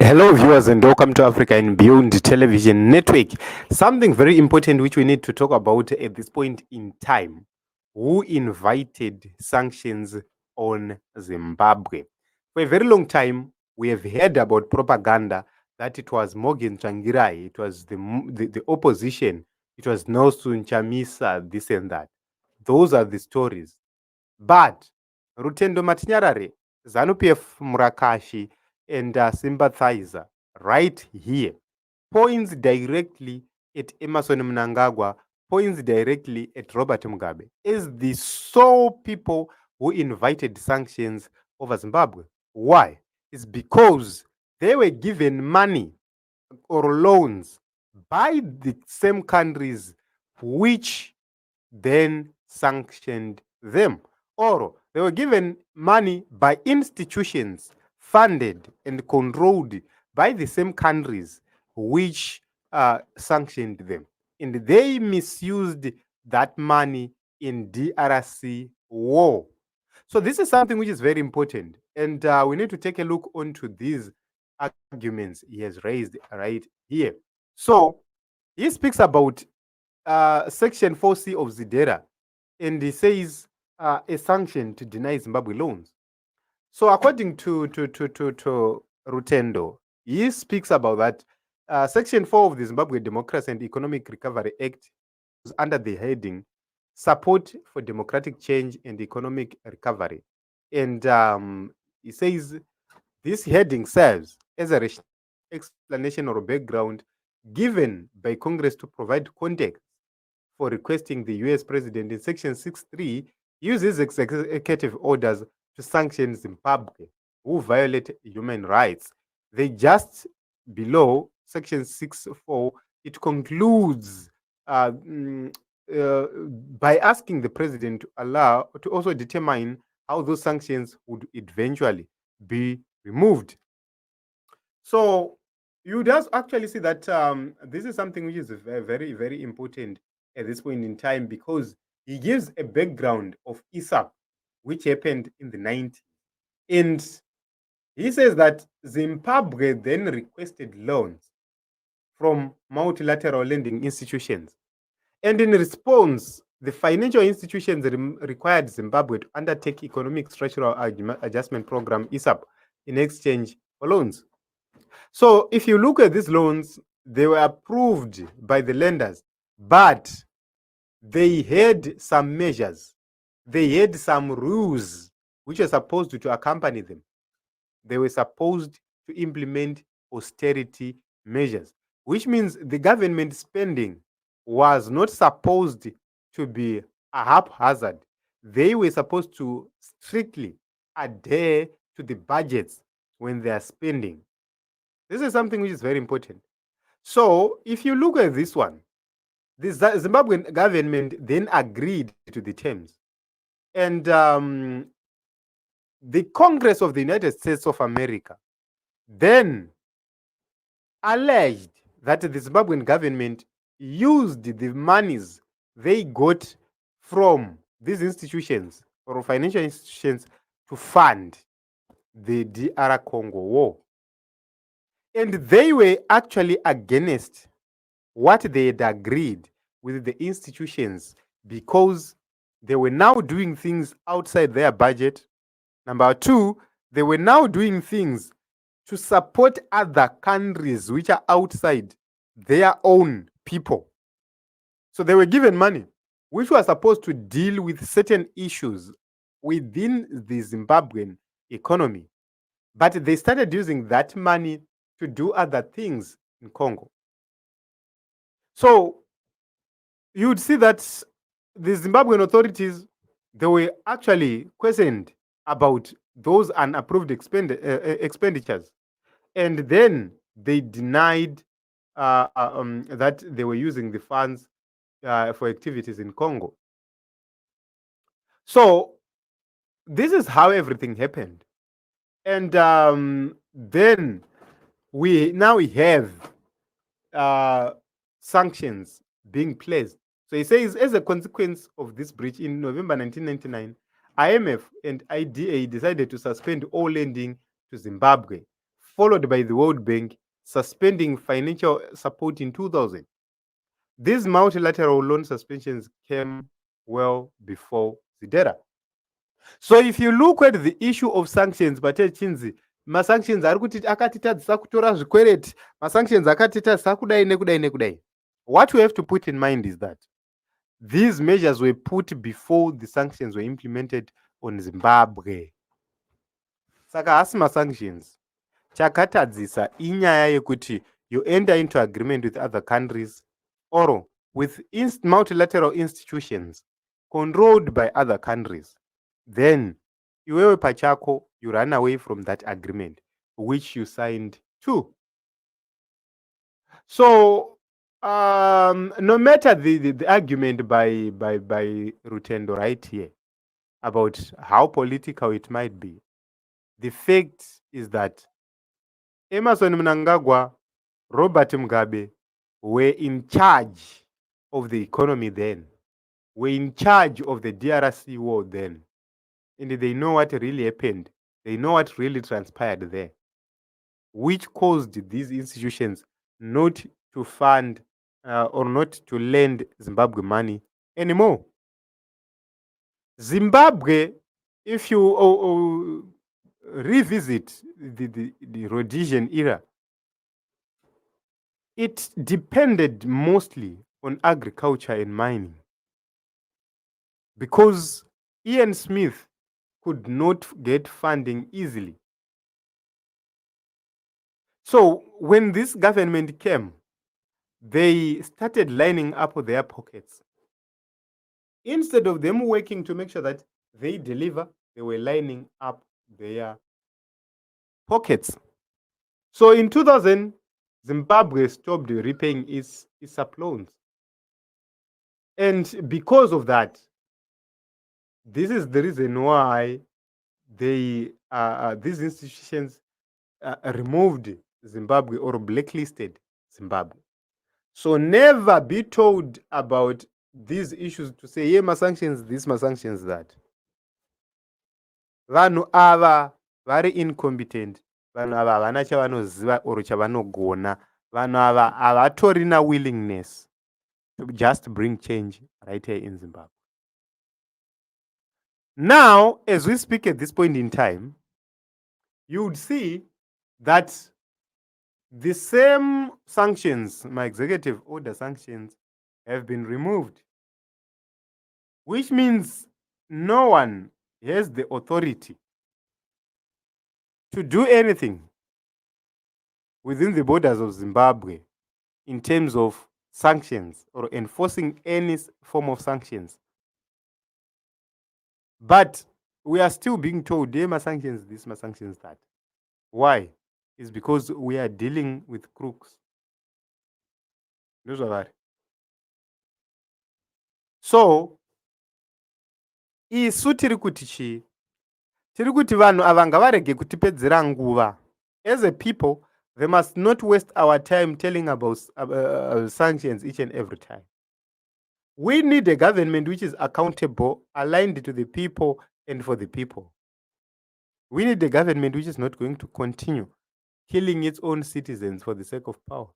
Hello, viewers, and welcome to Africa and Beyond Television Network. Something very important which we need to talk about at this point in time. Who invited sanctions on Zimbabwe? For a very long time, we have heard about propaganda that it was Morgan Tsvangirai, it was the opposition, it was Nelson Chamisa, this and that. Those are the stories. But Rutendo Matinyarare, ZANU-PF Murakashi, and sympathizer right here points directly at Emerson Mnangagwa, points directly at Robert Mugabe as the sole people who invited sanctions over Zimbabwe. Why? It's because they were given money or loans by the same countries which then sanctioned them, or they were given money by institutions funded and controlled by the same countries which sanctioned them. And they misused that money in DRC war. So this is something which is very important. And we need to take a look onto these arguments he has raised right here. So he speaks about Section 4C of Zidera, and he says a sanction to deny Zimbabwe loans. So according to Rutendo, he speaks about that Section 4 of the Zimbabwe Democracy and Economic Recovery Act is under the heading Support for Democratic Change and Economic Recovery. And he says this heading serves as a explanation or background given by Congress to provide context for requesting the US president in Section 6.3 uses executive orders to sanction Zimbabwe who violate human rights. They just below Section 6.4, it concludes by asking the president to allow to also determine how those sanctions would eventually be removed. So you just actually see that this is something which is very, very important at this point in time, because he gives a background of ISAP, which happened in the 90s. And he says that Zimbabwe then requested loans from multilateral lending institutions. And in response, the financial institutions required Zimbabwe to undertake Economic Structural Adjustment Program, ISAP, in exchange for loans. So if you look at these loans, they were approved by the lenders, but they had some measures. They had some rules which were supposed to accompany them. They were supposed to implement austerity measures, which means the government spending was not supposed to be a haphazard. They were supposed to strictly adhere to the budgets when they are spending. This is something which is very important. So if you look at this one, the Zimbabwean government then agreed to the terms. And the Congress of the United States of America then alleged that the Zimbabwean government used the monies they got from these institutions or financial institutions to fund the DR Congo war. And they were actually against what they had agreed with the institutions, because they were now doing things outside their budget. Number two, they were now doing things to support other countries which are outside their own people. So they were given money which was supposed to deal with certain issues within the Zimbabwean economy, but they started using that money to do other things in Congo. So you would see that the Zimbabwean authorities, they were actually questioned about those unapproved expenditures. And then they denied that they were using the funds for activities in Congo. So this is how everything happened. And then we have sanctions being placed. So he says, as a consequence of this breach in November 1999, IMF and IDA decided to suspend all lending to Zimbabwe followed by the World Bank suspending financial support in 2000. These multilateral loan suspensions came well before Zidera. So if you look at the issue of sanctions, chinzi masanctions akatitadzisa kutora zvikwereti, masanctions akatitadzisa kudai nekudai nekudai. What we have to put in mind is that these measures were put before the sanctions were implemented on Zimbabwe. Saka hasi masanctions chakatadzisa inyaya yekuti you enter into agreement with other countries or with multilateral institutions controlled by other countries, then iwewe pachako you run away from that agreement which you signed to. So no matter the argument by Rutendo right here about how political it might be, the fact is that Emerson Mnangagwa, Robert Mugabe were in charge of the economy then, were in charge of the DRC war then, and they know what really happened. They know what really transpired there, which caused these institutions not to fund or not to lend Zimbabwe money anymore. Zimbabwe, if you revisit the Rhodesian era, it depended mostly on agriculture and mining because Ian Smith could not get funding easily. So when this government came, they started lining up their pockets. Instead of them working to make sure that they deliver, they were lining up their pockets. So in 2000, Zimbabwe stopped repaying its loans. And because of that, this is the reason why these institutions removed Zimbabwe or blacklisted Zimbabwe. So never be told about these issues to say, yeah, sanctions this, sanctions that. Vanhu ava vari incompetent. Vanhu ava havana chavanoziva or chavanogona. Vanhu ava havatorina willingness to just bring change right here in Zimbabwe. Now, as we speak at this point in time, you would see that the same sanctions, my executive order sanctions, have been removed, which means no one has the authority to do anything within the borders of Zimbabwe in terms of sanctions or enforcing any form of sanctions. But we are still being told, sanctions this, sanctions that. Why? It's because we are dealing with crooks. So, isu tiri kuti chi? Tiri kuti vanhu ava ngavarege kutipedzera nguva. As a people, they must not waste our time telling about sanctions each and every time. We need a government which is accountable, aligned to the people and for the people. We need a government which is not going to continue killing its own citizens for the sake of power.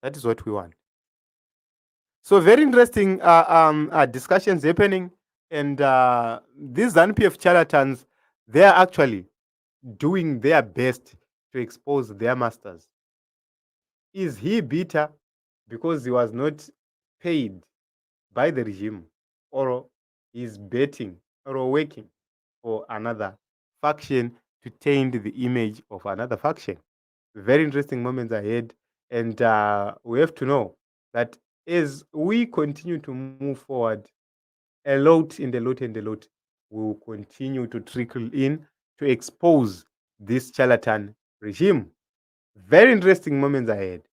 That is what we want. So very interesting discussions happening, and these ZANU-PF charlatans, they are actually doing their best to expose their masters. Is he bitter because he was not paid by the regime, or is betting or working for another faction to taint the image of another faction? Very interesting moments ahead, and we have to know that as we continue to move forward, a lot will continue to trickle in to expose this charlatan regime. Very interesting moments ahead.